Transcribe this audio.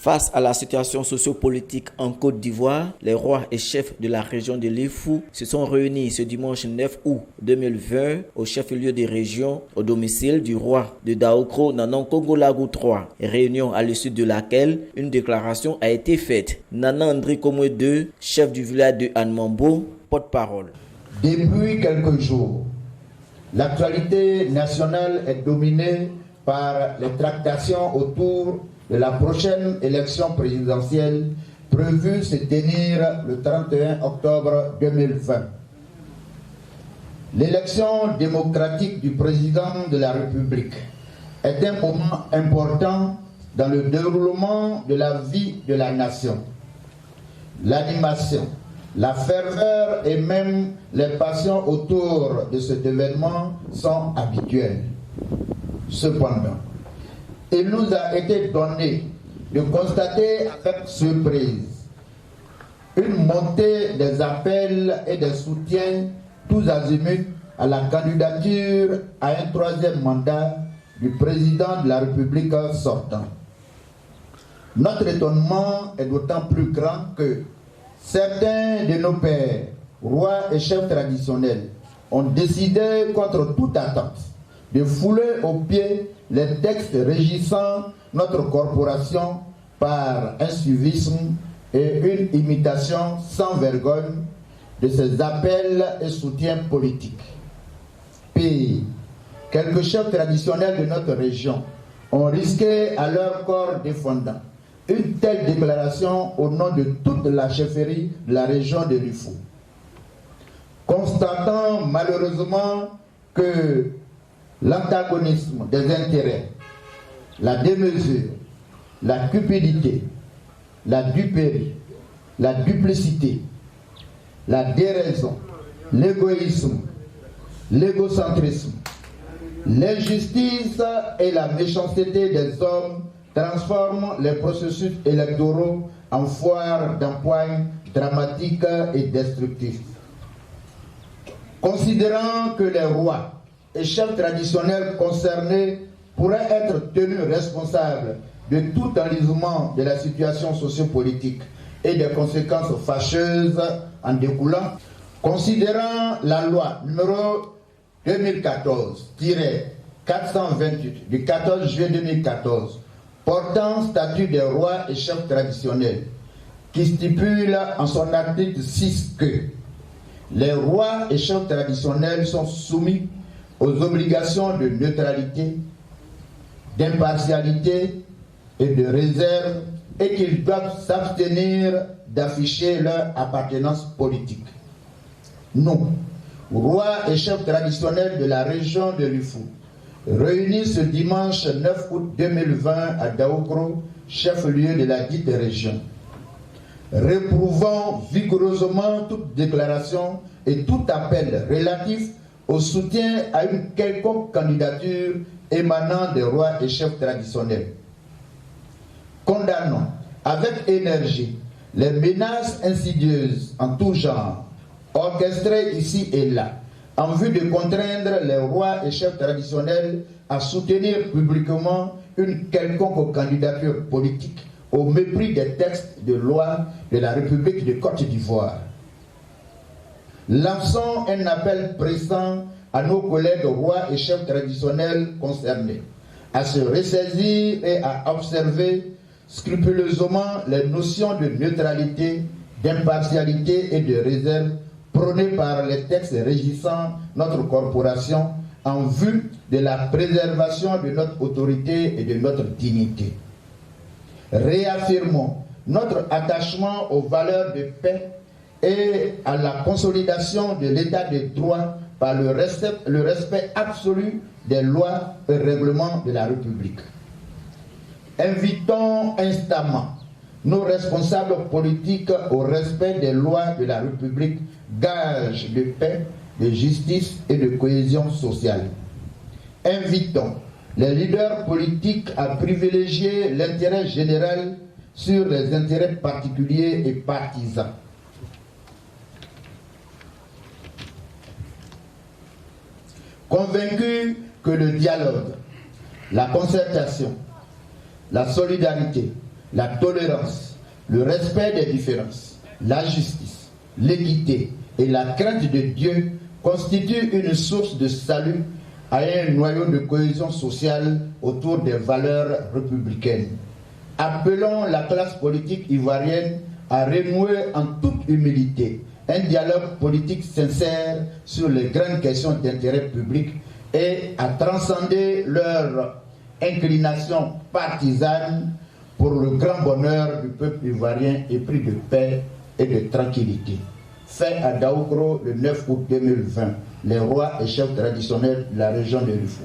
Face à la situation sociopolitique en Côte d'Ivoire, les rois et chefs de la région de l'Ifou se sont réunis ce dimanche 9 août 2020 au chef-lieu de région, au domicile du roi de Daokro, Nanan Kongolagu III. Réunion à l'issue de laquelle une déclaration a été faite. Nanan André Komwe II, chef du village de Anmambo, porte-parole. Depuis quelques jours, l'actualité nationale est dominée par les tractations autour de la prochaine élection présidentielle prévue se tenir le 31 octobre 2020. L'élection démocratique du président de la République est un moment important dans le déroulement de la vie de la nation. L'animation, la ferveur et même les passions autour de cet événement sont habituelles. Cependant, il nous a été donné de constater avec surprise une montée des appels et des soutiens tous azimuts à la candidature à un troisième mandat du président de la République sortant. Notre étonnement est d'autant plus grand que certains de nos pères, rois et chefs traditionnels, ont décidé contre toute attente de fouler aux pieds les textes régissant notre corporation par un suivisme et une imitation sans vergogne de ces appels et soutiens politiques. Puis, quelques chefs traditionnels de notre région ont risqué à leur corps défendant une telle déclaration au nom de toute la chefferie de la région de l'Ifou. Constatant malheureusement que l'antagonisme des intérêts, la démesure, la cupidité, la duperie, la duplicité, la déraison, l'égoïsme, l'égocentrisme, l'injustice et la méchanceté des hommes transforment les processus électoraux en foires d'empoigne dramatiques et destructifs. Considérant que les rois et chefs traditionnels concernés pourraient être tenus responsables de tout enlisement de la situation sociopolitique et des conséquences fâcheuses en découlant, considérant la loi numéro 2014-428 du 14 juillet 2014 portant statut des rois et chefs traditionnels, qui stipule en son article 6 que les rois et chefs traditionnels sont soumis aux obligations de neutralité, d'impartialité et de réserve et qu'ils doivent s'abstenir d'afficher leur appartenance politique. Nous, rois et chefs traditionnels de la région de l'Ifou, réunis ce dimanche 9 août 2020 à Daokro, chef-lieu de la dite région, réprouvons vigoureusement toute déclaration et tout appel relatif au soutien à une quelconque candidature émanant des rois et chefs traditionnels. Condamnons avec énergie les menaces insidieuses en tout genre, orchestrées ici et là, en vue de contraindre les rois et chefs traditionnels à soutenir publiquement une quelconque candidature politique au mépris des textes de loi de la République de Côte d'Ivoire. Lançons un appel pressant à nos collègues rois et chefs traditionnels concernés à se ressaisir et à observer scrupuleusement les notions de neutralité, d'impartialité et de réserve prônées par les textes régissant notre corporation en vue de la préservation de notre autorité et de notre dignité. Réaffirmons notre attachement aux valeurs de paix et à la consolidation de l'état de droit par le respect absolu des lois et règlements de la République. Invitons instamment nos responsables politiques au respect des lois de la République, gage de paix, de justice et de cohésion sociale. Invitons les leaders politiques à privilégier l'intérêt général sur les intérêts particuliers et partisans. Convaincus que le dialogue, la concertation, la solidarité, la tolérance, le respect des différences, la justice, l'équité et la crainte de Dieu constituent une source de salut à un noyau de cohésion sociale autour des valeurs républicaines. Appelons la classe politique ivoirienne à renouer en toute humilité un dialogue politique sincère sur les grandes questions d'intérêt public et à transcender leur inclination partisane pour le grand bonheur du peuple ivoirien épris de paix et de tranquillité. Fait à Daoukro le 9 août 2020, les rois et chefs traditionnels de la région de Rufou.